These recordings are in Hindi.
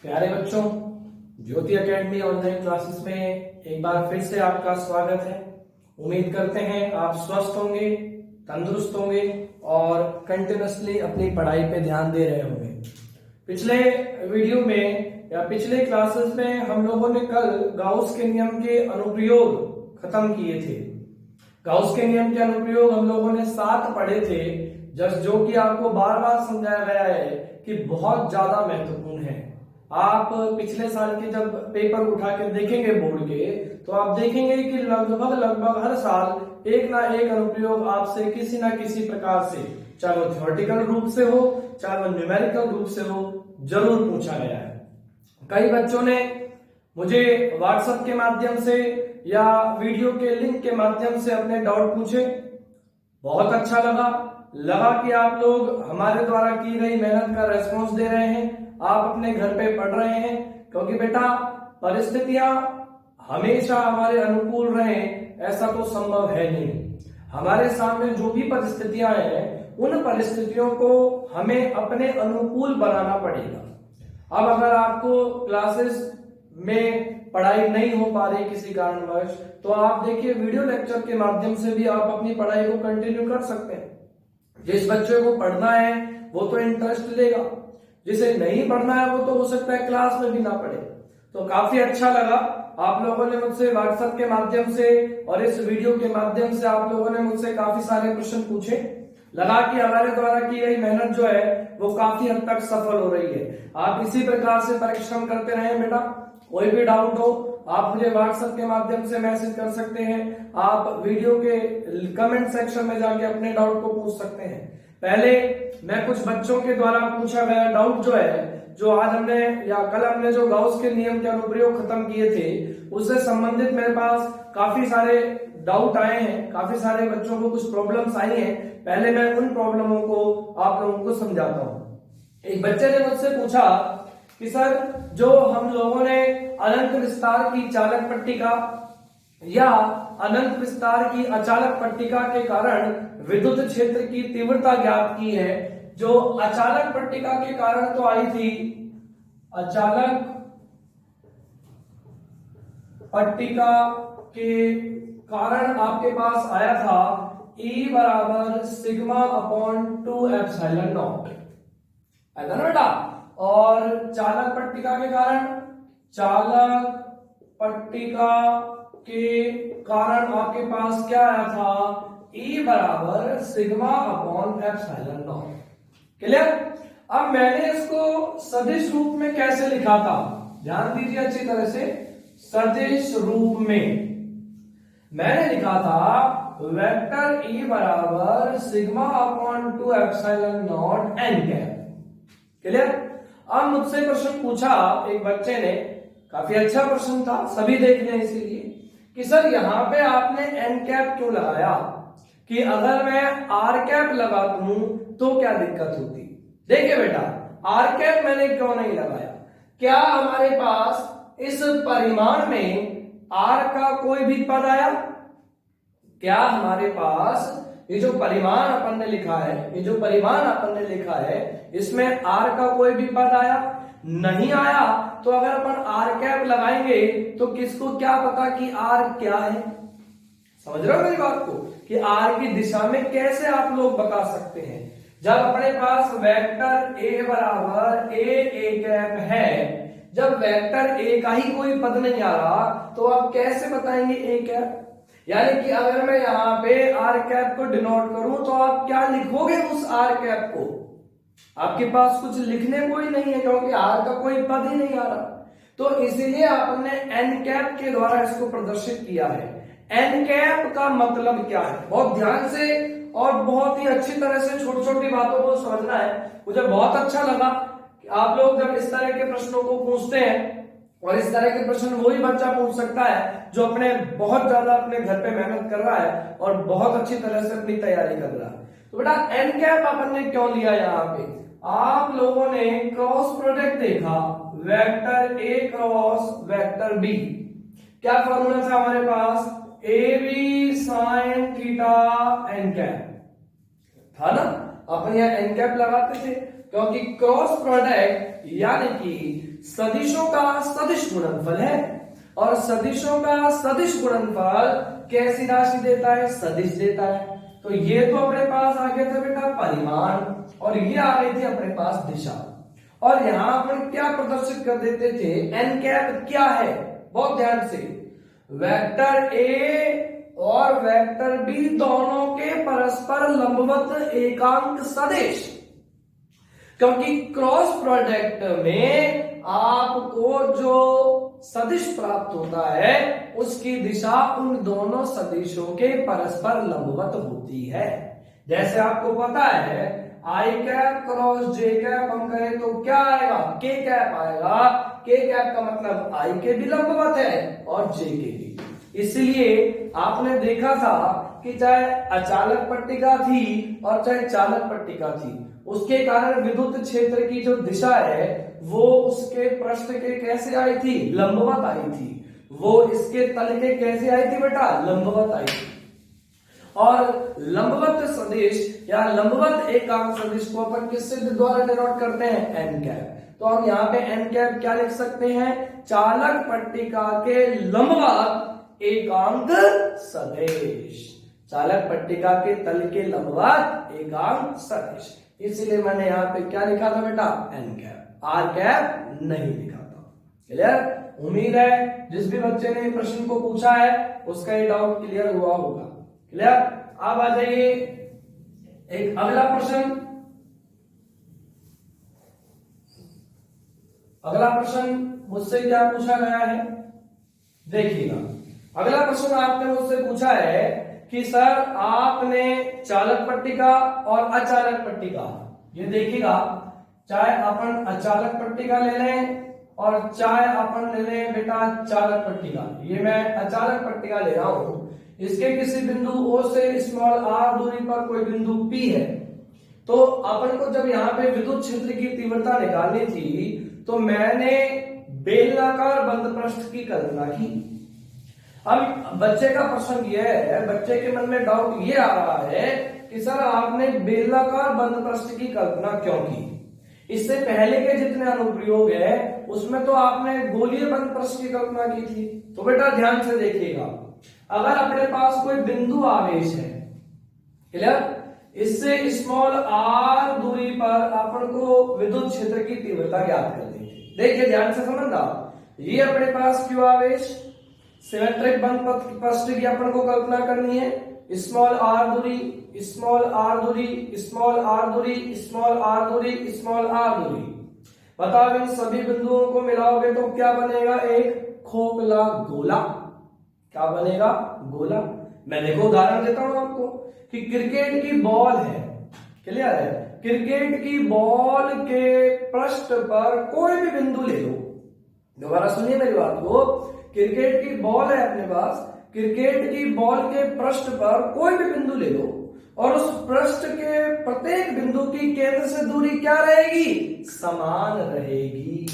प्यारे बच्चों, ज्योति एकेडमी ऑनलाइन क्लासेस में एक बार फिर से आपका स्वागत है। उम्मीद करते हैं आप स्वस्थ होंगे, तंदुरुस्त होंगे और कंटिन्यूअसली अपनी पढ़ाई पे ध्यान दे रहे होंगे। पिछले वीडियो में या पिछले क्लासेस में हम लोगों ने कल गाउस के नियम के अनुप्रयोग खत्म किए थे। गाउस के नियम के अनुप्रयोग हम लोगों ने 7 पढ़े थे, जो कि आपको बार बार समझाया गया है कि बहुत ज्यादा महत्वपूर्ण है। आप पिछले साल के जब पेपर उठा के देखेंगे बोर्ड के, तो आप देखेंगे कि लगभग हर साल एक ना एक अनुप्रयोग आपसे किसी ना किसी प्रकार से, चाहे वो थ्योरेटिकल रूप से हो, चाहे वो न्यूमेरिकल रूप से हो, जरूर पूछा गया है। कई बच्चों ने मुझे व्हाट्सएप के माध्यम से या वीडियो के लिंक के माध्यम से अपने डाउट पूछे। बहुत अच्छा लगा कि आप लोग हमारे द्वारा की गई मेहनत का रेस्पॉन्स दे रहे हैं, आप अपने घर पे पढ़ रहे हैं। क्योंकि बेटा, परिस्थितियां हमेशा हमारे अनुकूल रहें ऐसा तो संभव है नहीं। हमारे सामने जो भी परिस्थितियां हैं, उन परिस्थितियों को हमें अपने अनुकूल बनाना पड़ेगा। अब अगर आपको क्लासेस में पढ़ाई नहीं हो पा रही किसी कारणवश, तो आप देखिए वीडियो लेक्चर के माध्यम से भी आप अपनी पढ़ाई को कंटिन्यू कर सकते हैं। जिस बच्चे को पढ़ना है वो तो इंटरेस्ट लेगा, जिसे नहीं पढ़ना है वो तो हो सकता है क्लास में भी ना पढ़े। तो काफी अच्छा लगा आप लोगों ने मुझसे व्हाट्सएप के माध्यम से और इस वीडियो के माध्यम से आप लोगों ने मुझसे काफी सारे प्रश्न पूछे। लगा कि हमारे द्वारा की गई मेहनत जो है वो काफी हद तक सफल हो रही है। आप इसी प्रकार से परिश्रम करते रहें बेटा। कोई भी डाउट हो आप मुझे व्हाट्सएप के माध्यम से मैसेज कर सकते हैं। आप वीडियो के कमेंट सेक्शन में जाके अपने डाउट को पूछ सकते हैं। पहले मैं कुछ बच्चों के द्वारा पूछा गया डाउट जो है, जो आज हमने या कल हमने जो गाउस के नियम के अनुप्रयोग खत्म किए थे, उससे संबंधित मेरे पास काफी सारे डाउट आए हैं, काफी सारे बच्चों को कुछ प्रॉब्लम्स आई हैं। पहले मैं उन प्रॉब्लमों को आप लोगों को समझाता हूं। एक बच्चे ने मुझसे पूछा कि सर, जो हम लोगों ने अनंत विस्तार की चालक पट्टिका या अनंत विस्तार की अचालक पट्टिका के कारण विद्युत क्षेत्र की तीव्रता ज्ञात की है, जो अचालक पट्टिका के कारण तो आई थी, अचालक पट्टिका के कारण आपके पास आया था E बराबर सिग्मा अपॉन 2 एप्सिलॉन नॉट, है ना बेटा। और चालक पट्टिका के कारण, चालक पट्टिका के कारण आपके पास क्या आया था, E बराबर sigma upon epsilon not. Clear. अब मैंने इसको सदिश रूप में कैसे लिखा था, ध्यान दीजिए अच्छी तरह से। सदिश रूप में मैंने लिखा था वेक्टर E बराबर sigma upon 2 epsilon not an cap. Clear. अब मुझसे प्रश्न पूछा एक बच्चे ने, काफी अच्छा प्रश्न था, सभी देख रहे हैं इसीलिए, कि सर यहां पे आपने एन कैप क्यों लगाया, कि अगर मैं आर कैप लगा दूं तो क्या दिक्कत होती। देखिए बेटा, आर कैप मैंने क्यों नहीं लगाया, क्या हमारे पास इस परिमाण में आर का कोई भी पद आया, क्या हमारे पास ये जो परिमाण अपन ने लिखा है, ये जो परिमाण अपन ने लिखा है, इसमें आर का कोई भी पद आया, नहीं आया। तो अगर अपन आर कैप लगाएंगे तो किसको क्या पता कि आर क्या है। समझ रहे हो मेरी बात को, कि आर की दिशा में कैसे आप लोग बता सकते हैं। जब अपने पास वेक्टर ए बराबर ए कैप है, जब वेक्टर ए का ही कोई पद नहीं आ रहा, तो आप कैसे बताएंगे ए कैप। यानी कि अगर मैं यहां पे आर कैप को डिनोट करूं तो आप क्या लिखोगे उस आर कैप को, आपके पास कुछ लिखने को ही नहीं है, क्योंकि आर का कोई पद ही नहीं आ रहा। तो इसीलिए आपने एन कैप के द्वारा इसको प्रदर्शित किया है। एन कैप का मतलब क्या है, बहुत ध्यान से और बहुत ही अच्छी तरह से छोटी छोटी बातों को समझना है। मुझे बहुत अच्छा लगा कि आप लोग जब इस तरह के प्रश्नों को पूछते हैं, और इस तरह के प्रश्न वही बच्चा पूछ सकता है जो अपने बहुत ज्यादा अपने घर पे मेहनत कर रहा है और बहुत अच्छी तरह से अपनी तैयारी कर रहा है। तो बेटा, एन कैप अपन ने क्यों लिया यहाँ पे, आप लोगों ने क्रॉस प्रोडक्ट देखा, vector a cross vector b, क्या फॉर्मूला था हमारे पास, a b sine theta n cap था ना। अपन यहाँ एन कैप लगाते थे, क्योंकि क्रॉस प्रोडक्ट यानी कि सदिशों का सदिश गुणनफल है, और सदिशों का सदिश गुणनफल कैसी राशि देता है? सदिश देता है। तो ये तो अपने पास आ गया था बेटा परिमाण, और ये आ गई थी अपने पास दिशा, और यहां अपन क्या प्रदर्शित कर देते थे? एन कैप क्या है? बहुत ध्यान से, वेक्टर ए और वेक्टर बी दोनों के परस्पर लंबवत एकांक सदिश, क्योंकि क्रॉस प्रोडक्ट में आपको जो सदिश प्राप्त होता है उसकी दिशा उन दोनों सदिशों के परस्पर लंबवत होती है। जैसे आपको पता है आई कैप क्रॉस जे कैप हम करें तो क्या आएगा? के कैप आएगा। के कैप का मतलब आई के भी लंबवत है और जे के भी। इसलिए आपने देखा था कि चाहे अचालक पट्टिका थी और चाहे चालक पट्टिका थी, उसके कारण विद्युत क्षेत्र की जो दिशा है वो उसके पृष्ठ के कैसे आई थी? लंबवत आई थी। वो इसके तल के कैसे आई थी बेटा? लंबवत आई थी। और लंबवत सदिश या लंबवत एकांक सदिश को अपन किससे द्वारा डिनोट करते हैं? N cap. तो हम यहाँ पे एन कैप क्या लिख सकते हैं? चालक पट्टिका के लंबवत एकांक सदिश। चालक पट्टिका के तल के लंबवत एकांक सदिश। इसलिए मैंने यहाँ पे क्या लिखा था बेटा? एन कैप, आर कैप नहीं लिखा था। क्लियर? उम्मीद है जिस भी बच्चे ने प्रश्न को पूछा है उसका ये डाउट क्लियर हुआ होगा। क्लियर? अब आ जाइए एक अगला प्रश्न। अगला प्रश्न मुझसे क्या पूछा गया है? देखिएगा, अगला प्रश्न आपने मुझसे पूछा है कि सर आपने चालक पट्टिका और अचालक पट्टिका, ये देखिएगा, चाहे अपन अचालक पट्टिका ले लें और चाहे अपन ले लें बेटा चालक पट्टिका। ये मैं अचालक पट्टिका ले रहा हूं। इसके किसी बिंदु O से स्मॉल r दूरी पर कोई बिंदु P है। तो अपन को जब यहाँ पे विद्युत क्षेत्र की तीव्रता निकालनी थी तो मैंने बेलनाकार बंद पृष्ठ की कल्पना की। अब बच्चे का प्रश्न यह है, बच्चे के मन में डाउट ये आ रहा है कि सर आपने बेलनाकार बंद पृष्ठ की कल्पना क्यों की? इससे पहले के जितने अनुप्रयोग है उसमें तो आपने गोलीय बंद पृष्ठ की कल्पना की थी। तो बेटा ध्यान से देखिएगा, अगर अपने पास कोई बिंदु आवेश है, क्लियर, इससे स्मॉल r दूरी पर अपन को विद्युत क्षेत्र की तीव्रता ज्ञात कर देंगे। देखिए ध्यान से समझना, ये अपने पास क्यों आवेश, सिमेट्रिक बंद पृष्ठ की अपन को कल्पना करनी है। स्मॉल r दूरी, स्मॉल r दूरी, स्मॉल r दूरी, स्मॉल r दूरी, स्मॉल r दूरी। बताओ इन सभी बिंदुओं को मिलाओगे तो क्या बनेगा? एक खोखला गोला। क्या बनेगा? गोला। मैं देखो उदाहरण देता हूं आपको कि क्रिकेट की बॉल है, क्लियर है, क्रिकेट की बॉल के पृष्ठ पर कोई भी बिंदु ले लो। दोबारा सुनिए मेरी बात को, क्रिकेट की बॉल है अपने पास, क्रिकेट की बॉल के पृष्ठ पर कोई भी बिंदु ले लो और उस पृष्ठ के प्रत्येक बिंदु की केंद्र से दूरी क्या रहेगी? समान रहेगी।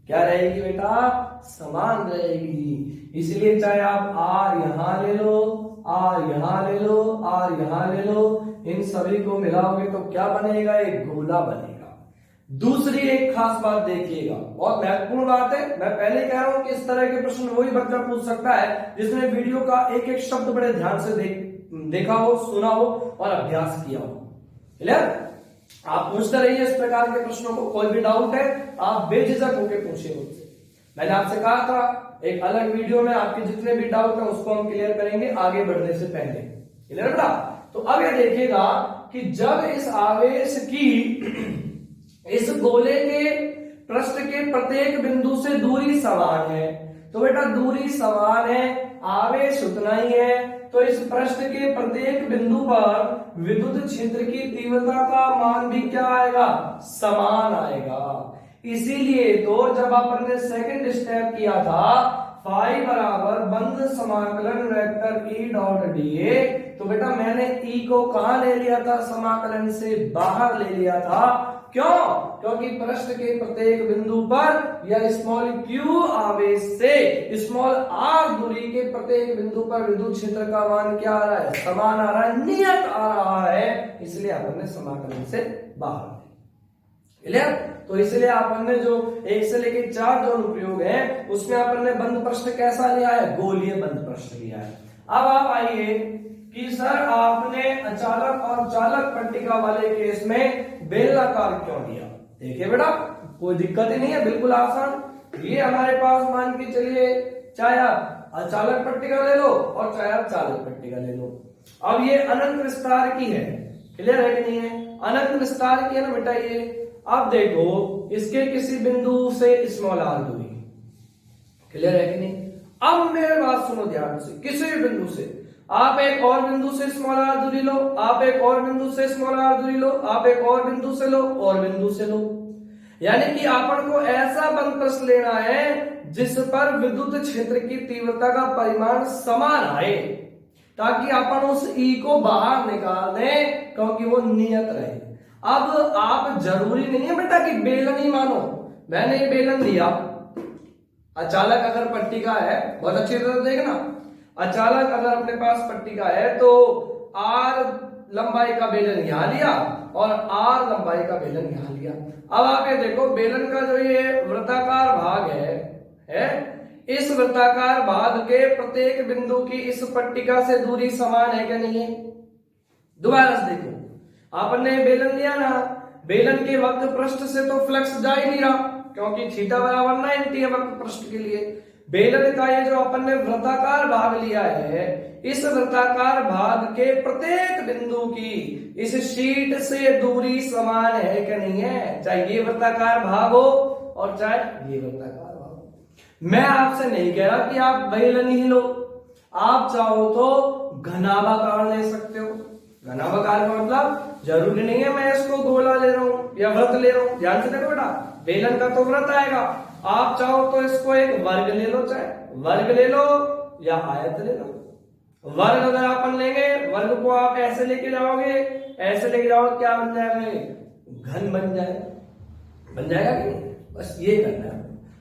क्या रहेगी बेटा? समान रहेगी। इसलिए चाहे आप r यहां ले लो, r यहां ले लो, r यहां ले लो, इन सभी को मिलाओगे तो क्या बनेगा? एक गोला बनेगा। दूसरी एक खास बात देखिएगा, बहुत महत्वपूर्ण बात है। मैं पहले कह रहा हूं कि इस तरह के प्रश्न वही बच्चा पूछ सकता है जिसने वीडियो का एक एक शब्द बड़े ध्यान से देखा हो, सुना हो और अभ्यास किया हो। क्लियर? आप पूछते रहिए इस प्रकार के प्रश्नों को। कोई भी डाउट है आप बेझिझक होकर पूछिए मुझसे। मैंने आपसे कहा था एक अलग वीडियो में आपके जितने भी डाउट है उसको हम क्लियर करेंगे आगे बढ़ने से पहले। क्लियर बेटा? तो अब ये देखिएगा कि जब इस आवेश की इस गोले के पृष्ठ के प्रत्येक बिंदु से दूरी समान है, तो बेटा दूरी समान है, आवेश उतना ही है, तो इस पृष्ठ के प्रत्येक बिंदु पर विद्युत क्षेत्र की तीव्रता का मान भी क्या आएगा? समान आएगा। इसीलिए तो जब अपन ने सेकंड स्टेप किया था फाई बराबर बंद समाकलन वेक्टर ई डॉट डीए, तो बेटा मैंने ई को कहां ले लिया था? समाकलन से बाहर ले लिया था। क्यों? क्योंकि पृष्ठ के प्रत्येक बिंदु पर या स्मॉल q आवेश से स्मॉल r दूरी के प्रत्येक बिंदु पर विद्युत क्षेत्र का मान क्या आ रहा है? समान आ रहा है, नियत आ रहा है, इसलिए हमने समाकलन से बाहर। क्लियर। तो इसलिए अपन ने जो 1 से लेके 4 जो अनुप्रयोग है उसमें अपन ने बंद पृष्ठ कैसा लिया है, गोलीय बंद पृष्ठ लिया है। अब आप आइए कि सर आपने अचालक और चालक पट्टिका वाले केस में बेलनाकार क्यों लिया। देखिए बेटा कोई दिक्कत ही नहीं है, बिल्कुल आसान। ये हमारे पास मान के चलिए चाहे आप अचालक पट्टिका ले लो और चाहे आप चालक पट्टिका ले लो। अब ये अनंत विस्तार की है, क्लियर है कि नहीं है, अनंत विस्तार की है ना बेटा। ये अब देखो इसके किसी बिंदु से स्मॉल आर दूरी, क्लियर है कि नहीं। अब मेरे बात सुनो ध्यान से, किसी भी बिंदु से आप एक और बिंदु से स्मॉल आर दूरी लो, आप एक और बिंदु से स्मॉल आर दूरी लो, आप एक और बिंदु से लो और बिंदु से लो, यानी कि अपन को ऐसा बंद पृष्ठ लेना है जिस पर विद्युत क्षेत्र की तीव्रता का परिमाण समान आए, ताकि अपन उस ई को बाहर निकाल दें, क्योंकि वो नियत रहे। अब आप जरूरी नहीं है बेटा कि बेलन ही मानो, मैंने ये बेलन लिया, अचालक अगर पट्टिका है, बहुत अच्छी तरह देखना, अचालक अगर अपने पास पट्टिका है तो आर लंबाई का बेलन यहां लिया और आर लंबाई का बेलन यहां लिया। अब आप ये देखो बेलन का जो ये वृत्ताकार भाग है इस वृत्ताकार भाग के प्रत्येक बिंदु की इस पट्टिका से दूरी समान है क्या नहीं है। दोबारा से देखो, आपने बेलन लिया ना, बेलन के वक्र पृष्ठ से तो फ्लक्स जा ही नहीं रहा, क्योंकि थीटा बराबर 90 है वक्र पृष्ठ के लिए। बेलन का ये जो अपन ने वृत्ताकार भाग लिया है, इस वृत्ताकार भाग के प्रत्येक बिंदु की इस शीट से दूरी समान है कि नहीं है, चाहे ये वृत्ताकार भाग हो और चाहे ये वृत्ताकार भाग हो। मैं आपसे नहीं कह रहा कि आप बेलन ही लो, आप चाहो तो घनाभाकार ले सकते हो। घनाभाकार का मतलब जरूरी नहीं है मैं इसको गोला ले रहा हूं या वृत्त ले रहा हूं, ध्यान से देखो बेटा, बेलन का तो वृत्त आएगा, आप चाहो तो इसको एक वर्ग ले लो, चाहे वर्ग ले लो या आयत ले लो। वर्ग अगर अपन लेंगे, वर्ग को आप ऐसे लेके जाओगे, ऐसे लेके जाओगे, क्या बन जाएगा, घन बन जाएगा, बन जाएगा कि नहीं, बस ये करना है।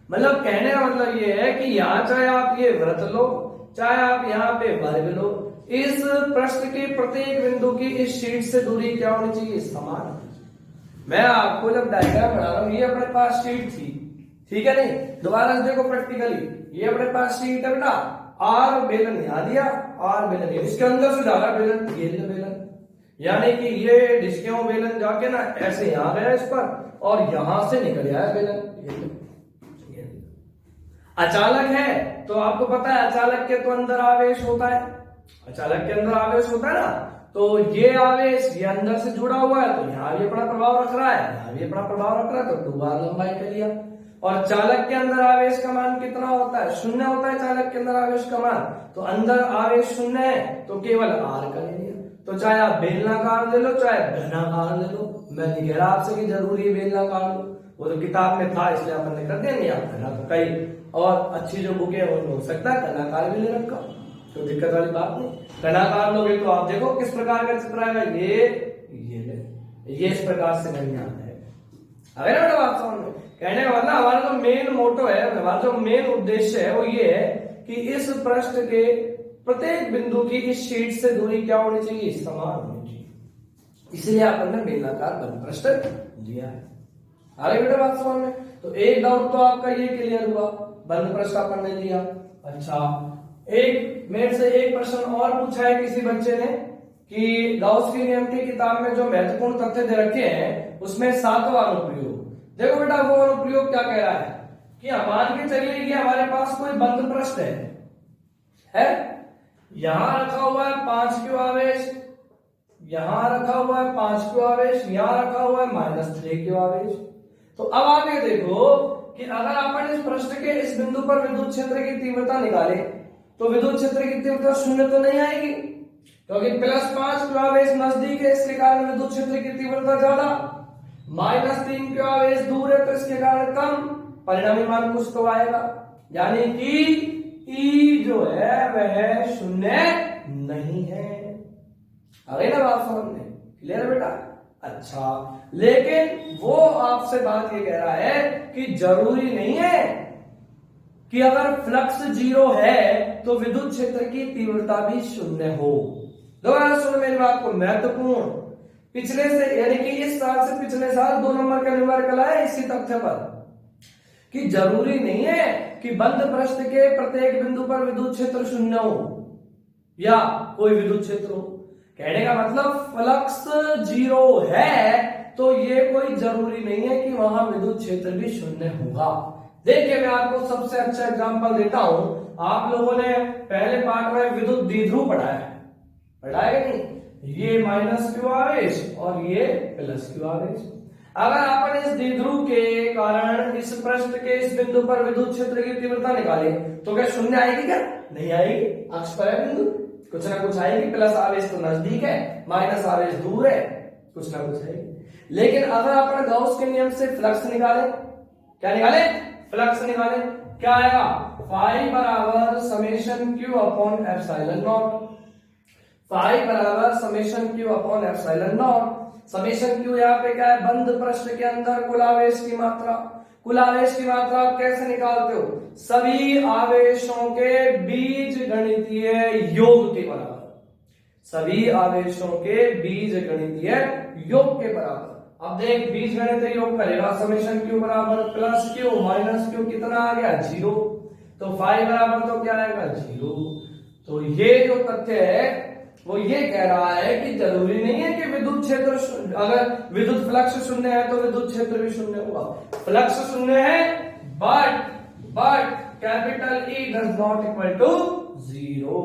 मतलब कहने का मतलब ये है कि यहाँ चाहे आप ये वृत्त लो, चाहे आप यहाँ पे वर्ग लो, इस पृष्ठ के प्रत्येक बिंदु की इस शीट से दूरी क्या होनी चाहिए, समान। मैं आपको जब डायग्राम बना रहा हूं, ये अपने पास शीट थी, ठीक है नहीं, दोबारा से देखो प्रैक्टिकली, ये अपने पास शीट है बेटा, आर बेलन यहां दिया, आर बेलन इसके अंदर से जा रहा बेलन, ये बेलन, यानी कि ये डिस्कियों बेलन जाके ना ऐसे यहां गया इस पर और यहां से निकल आया बेलन। अचालक है तो आपको पता है अचालक के तो अंदर आवेश होता है, अचालक के अंदर आवेश होता है ना, तो ये आवेश ये अंदर से जुड़ा हुआ है तो यहाँ भी अपना प्रभाव रख रहा है, यहाँ भी अपना प्रभाव रख रहा है, तो 2 बार लंबाई का लिया। और चालक के अंदर आवेश का मान कितना होता है, 0 होता है चालक के अंदर आवेश का मान, तो अंदर आवेश 0 है तो केवल आर का ले लिया। तो चाहे आप बेलनाकार ले लो चाहे घनाकार ले लो, मैं नहीं कह रहा आपसे कि जरूरी है बेलनाकार लो, वो तो किताब में था इसलिए अपन ने कर दिया, नहीं आप घना तो कई और अच्छी जो बुक है उनमें हो सकता है घनाकार भी ले रखा, तो दिक्कत वाली बात नहीं। घनाकार लोगे तो आप देखो किस प्रकार का चित्र आएगा, ये इस प्रकार से नहीं आता है। अगर ना बात समझ में, कहने का मतलब हमारा जो मेन मोटो है, हमारा जो मेन उद्देश्य है वो ये है कि इस पृष्ठ के प्रत्येक बिंदु की इस शीट से दूरी क्या होनी चाहिए, समान होनी चाहिए, इसलिए अपन ने बेलनाकार बंद पृष्ठ दिया है। आगे बेटा बात समझ में, तो एक डाउट तो आपका ये क्लियर हुआ, बंद पृष्ठ अपन ने लिया। अच्छा, एक मेरे से एक प्रश्न और पूछा है किसी बच्चे ने कि गाउस के नियम की किताब में जो महत्वपूर्ण तथ्य दे रखे हैं उसमें 7वां अनुप्रयोग, देखो बेटा वो अनुप्रयोग क्या कह रहा है कि मान के चलिए कि हमारे पास कोई बंद पृष्ठ है, यहां रखा हुआ है 5 क्यू आवेश, यहां रखा हुआ है 5 क्यू आवेश, यहां रखा हुआ है -3 क्यू आवेश। तो अब आप ये देखो कि अगर अपन इस पृष्ठ के इस बिंदु पर विद्युत क्षेत्र की तीव्रता निकाले तो विद्युत क्षेत्र की तीव्रता 0 तो नहीं आएगी, क्योंकि +5 क्यू आवेश नजदीक है इसके कारण विद्युत क्षेत्र की तीव्रता ज्यादा, -3 क्यू आवेश दूर है तो इसके कारण कम, परिणामी मान कुछ तो आएगा, यानी कि ई जो है वह 0 नहीं है। अरे ना बात समझ में, क्लियर बेटा। अच्छा, लेकिन वो आपसे बात ये कह रहा है कि जरूरी नहीं है कि अगर फ्लक्स 0 है तो विद्युत क्षेत्र की तीव्रता भी 0 हो। दोबारा सुनो मेरी बात को, महत्वपूर्ण, पिछले से यानी कि इस साल से पिछले साल 2 नंबर का न्यूमेरिकल आया इसी तथ्य पर कि जरूरी नहीं है कि बंद पृष्ठ के प्रत्येक बिंदु पर विद्युत क्षेत्र शून्य हो या कोई विद्युत क्षेत्र हो। कहने का मतलब फ्लक्स 0 है तो ये कोई जरूरी नहीं है कि वहां विद्युत क्षेत्र भी शून्य होगा। देखिए मैं आपको सबसे अच्छा एग्जांपल देता हूं। आप लोगों ने पहले पार्ट में विद्युत द्विध्रुव पढ़ाया कि नहीं? ये माइनस क्यू आवेश और ये प्लस क्यू आवेश। अगर अपन इस द्विध्रुव के कारण इस पृष्ठ के इस बिंदु पर विद्युत क्षेत्र की तीव्रता निकाले तो क्या शून्य आएगी? क्या नहीं आएगी। अक्ष पर है बिंदु, कुछ ना कुछ आएगी। प्लस आवेश तो नजदीक है, माइनस आवेश दूर है, कुछ ना कुछ आएगी। लेकिन अगर अपन गाउस के नियम से फ्लक्स निकाले, क्या निकाले? फ्लक्स निकाले, क्या आएगा? फाई बराबर summation q upon epsilon nought. Phi बराबर summation q upon epsilon nought. Summation q यहाँ पे क्या है? बंद पृष्ठ के अंदर कुल आवेश की मात्रा। कुल आवेश की मात्रा आप कैसे निकालते हो? सभी आवेशों के बीजगणितीय योग के बराबर। सभी आवेशों के बीजगणितीय योग के बराबर। अब देख बीजगणितीय योग करेगा, समेशन क्यू बराबर प्लस क्यू माइनस क्यू, कितना आ गया? 0। तो फाई बराबर तो क्या आएगा? 0। तो ये जो तथ्य है वो ये कह रहा है कि जरूरी नहीं है कि विद्युत क्षेत्र, अगर विद्युत फ्लक्स शून्य है तो विद्युत क्षेत्र भी शून्य होगा। फ्लक्स शून्य है but capital E does not equal to 0।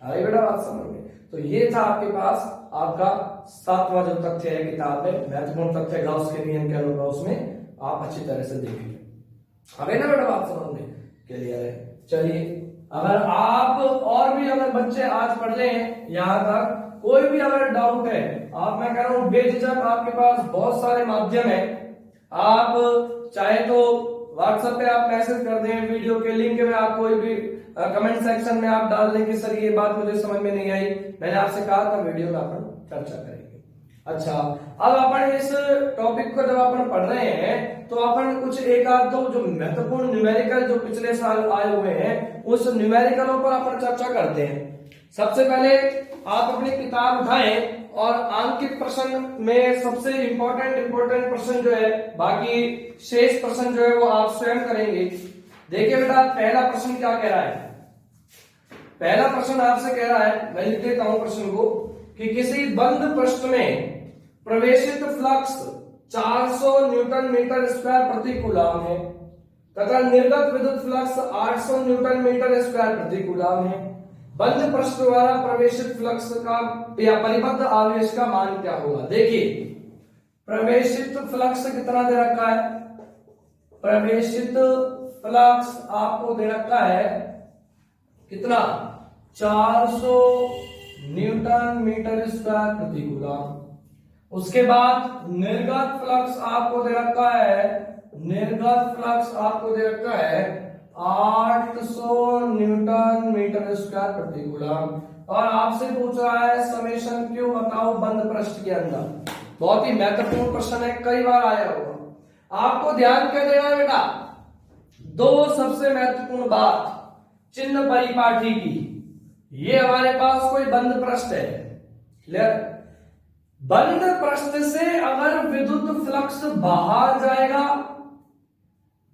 अरे बेटा बात समझ में? तो ये था आपके पास आपका 7वां जो तथ्य है किताब में, महत्वपूर्ण तथ्य गाउस के नियम के अनुसार, उसमें आप अच्छी तरह से देखिए। अबे ना बेटा बात समझ में? क्लियर है? चलिए, अगर आप और भी अगर बच्चे आज पढ़ लें यहां तक, कोई भी अगर डाउट है, आप मैं कह रहा हूं बेझिझक, आपके पास बहुत सारे माध्यम है। आप चाहे तो व्हाट्सएप पे आप मैसेज कर दें, वीडियो के लिंक में आप कोई भी कमेंट सेक्शन में आप डाल दें कि सर ये बात मुझे समझ में नहीं आई, मैंने आपसे कहा था वीडियो में अपन चर्चा करेंगे। अच्छा, अब अपन इस टॉपिक को जब अपन पढ़ रहे हैं तो अपन कुछ एक आध दो जो महत्वपूर्ण न्यूमेरिकल जो पिछले साल आए हुए हैं उस न्यूमेरिकलों पर अपन चर्चा करते हैं। सबसे पहले आप अपनी किताब उठाएं और अंकित प्रश्न में सबसे इंपॉर्टेंट प्रश्न जो है, बाकी शेष प्रश्न जो है वो आप स्वयं करेंगे। देखिए बेटा, पहला प्रश्न क्या कह रहा है? पहला प्रश्न आपसे कह रहा है, मैं लिख देता हूं प्रश्न को, कि किसी बंद पृष्ठ में प्रवेशित फ्लक्स 400 न्यूटन मीटर स्क्वायर प्रति कूलम है तथा निर्गत विद्युत फ्लक्स 800 न्यूटन मीटर स्क्वायर प्रति कूलम है। बंद पृष्ठ द्वारा प्रवेशित फ्लक्स का या परिबद्ध आवेश का मान क्या होगा? देखिए, प्रवेशित फ्लक्स कितना दे रखा है? प्रवेशित फ्लक्स आपको दे रखा है कितना? 400 न्यूटन मीटर स्क्वायर प्रति कूलम। उसके बाद निर्गत फ्लक्स आपको दे रखा है, निर्गत फ्लक्स आपको दे रखा है 800 न्यूटन मीटर स्क्वायर प्रति कूलम। और आपसे पूछ रहा है समेशन क्यू बताओ बंद पृष्ठ के अंदर। बहुत ही महत्वपूर्ण प्रश्न है, कई बार आया होगा। आपको ध्यान क्या देना है बेटा? दो सबसे महत्वपूर्ण बात चिन्ह परिपाटी की। ये हमारे पास कोई बंद पृष्ठ है, क्लियर? बंद पृष्ठ से अगर विद्युत फ्लक्स बाहर जाएगा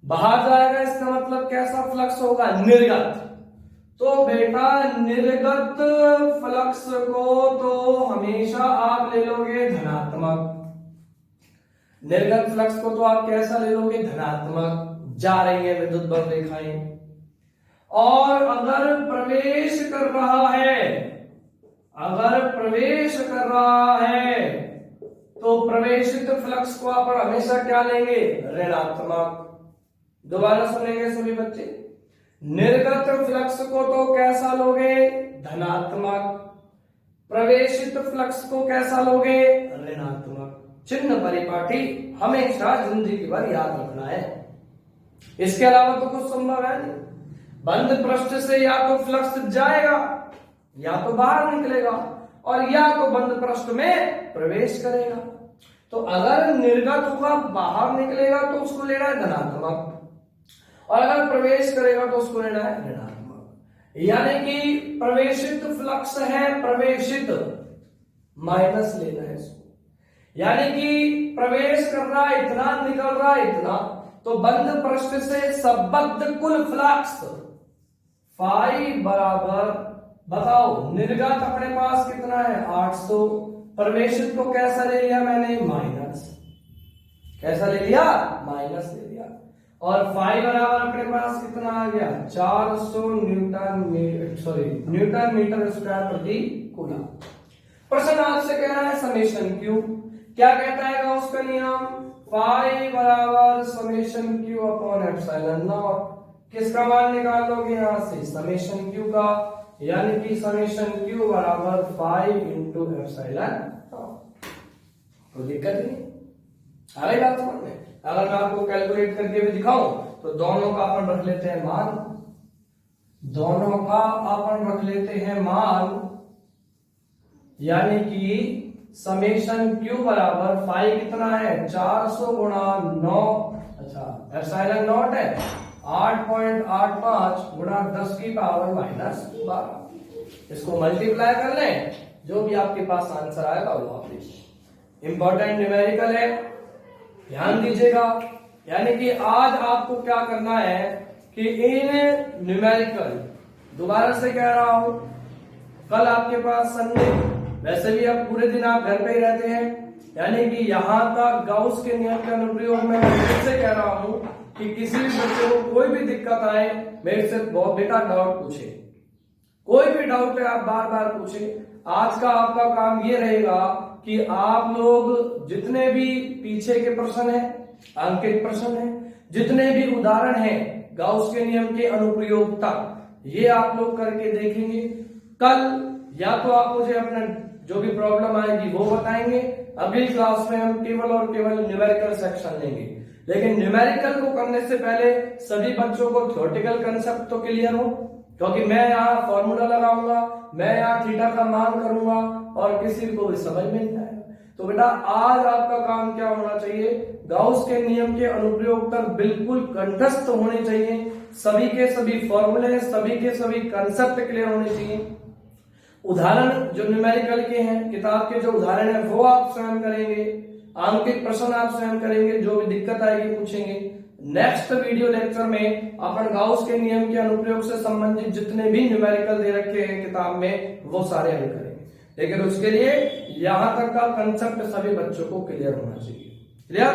इसका मतलब कैसा फ्लक्स होगा? निर्गत। तो बेटा निर्गत फ्लक्स को तो हमेशा आप ले लोगे धनात्मक। निर्गत फ्लक्स को तो आप कैसा ले लोगे? धनात्मक। जा रही है विद्युत बल रेखाएं। और अगर प्रवेश कर रहा है तो प्रवेशित फ्लक्स को आप हमेशा क्या लेंगे? ऋणात्मक। दोबारा सुनेंगे सभी बच्चे, निर्गत फ्लक्स को तो कैसा लोगे? धनात्मक। प्रवेशित फ्लक्स को कैसा लोगे? ऋणात्मक। चिन्ह परिपाटी हमेशा जिंदगी भर याद रखना है, इसके अलावा तो कुछ संभव है नहीं। बंद पृष्ठ से या तो फ्लक्स जाएगा या तो बाहर निकलेगा और या तो बंद पृष्ठ में प्रवेश करेगा। तो अगर निर्गत होगा, बाहर निकलेगा तो उसको लेना है धनात्मक, और अगर प्रवेश करेगा तो उसको लेना है ऋणात्मक। यानी कि प्रवेशित फ्लक्स है, प्रवेशित माइनस लेना है इसको, यानी कि प्रवेश कर रहा है इतना, निकल रहा है इतना, तो बंद पृष्ठ से संबद्ध कुल फ्लक्स फाई बराबर, बताओ निर्गत अपने पास कितना है 800, प्रवेशित को कैसा ले लिया मैंने माइनस, कैसा ले लिया माइनस ले लिया, और फाई बराबर अपने पास कितना आ गया 400 न्यूटन मीटर स्क्वायर प्रति कूलम। प्रश्न आपसे कह रहा है समेशन क्यू, क्या कहता है गाउस का नियम, फाई बराबर summation q upon epsilon not, किसका मान निकाल लोगे यहां से समेशन क्यू का, यानी कि समेशन क्यू बराबर 5 इंटू एप्सिलॉन नॉट। कोई दिक्कत नहीं, आ रही बात समझ में। अगर मैं आपको कैलकुलेट करके भी दिखाऊं तो दोनों का अपन रख लेते हैं मान, दोनों का अपन रख लेते हैं मान, यानी कि समेशन क्यू बराबर 5 कितना है 400 गुणा 9, अच्छा एप्सिलॉन नॉट है 8.85 गुणा 10 की पावर माइनस 12, इसको मल्टीप्लाई कर लें, जो भी आपके पास आंसर आएगा वो आप लीजिए। इंपॉर्टेंट न्यूमेरिकल है, ध्यान दीजिएगा। यानी कि आज आपको क्या करना है कि इन न्यूमेरिकल, दोबारा से कह रहा हूं, कल आपके पास संडे, वैसे भी अब पूरे दिन आप घर पे ही रहते हैं, यानी कि यहां तक गाउस के नियम के अनुप्रयोग में मैं फिर से कह रहा हूं कि किसी भी बच्चे को कोई भी दिक्कत आए मेरे से बहुत बेटा डाउट पूछे, कोई भी डाउट है आप बार बार पूछे। आज का आपका काम ये रहेगा कि आप लोग जितने भी पीछे के प्रश्न हैं, अंकित प्रश्न हैं, जितने भी उदाहरण हैं गाउस के नियम के अनुप्रयोग तक, ये आप लोग करके देखेंगे। कल या तो आप मुझे अपना जो भी प्रॉब्लम आएगी वो बताएंगे, अगली क्लास में हम केवल और केवल न्यूमेरिकल सेक्शन लेंगे। लेकिन न्यूमेरिकल को करने से पहले सभी बच्चों को थ्योरेटिकल कंसेप्ट तो क्लियर हो, क्योंकि मैं यहाँ फॉर्मूला लगाऊंगा, मैं यहाँ थीटा का मान करूंगा और किसी को भी समझ में नहीं आएगा। तो बेटा आज आपका काम क्या होना चाहिए, गाउस के नियम के अनुप्रयोग तक बिल्कुल कंठस्थ होने चाहिए, सभी के सभी फॉर्मूले, सभी के सभी कंसेप्ट क्लियर होने चाहिए। उदाहरण जो न्यूमेरिकल के हैं, किताब के जो उदाहरण है वो आप स्वयं करेंगे, अंकित प्रश्न आप स्वयं करेंगे, जो भी दिक्कत आएगी पूछेंगे। नेक्स्ट वीडियो लेक्चर में अपन गाउस के नियम के अनुप्रयोग से संबंधित जितने भी न्यूमेरिकल दे रखे हैं किताब में वो सारे हल करेंगे। लेकिन उसके लिए यहां तक का कंसेप्ट सभी बच्चों को क्लियर होना चाहिए। क्लियर?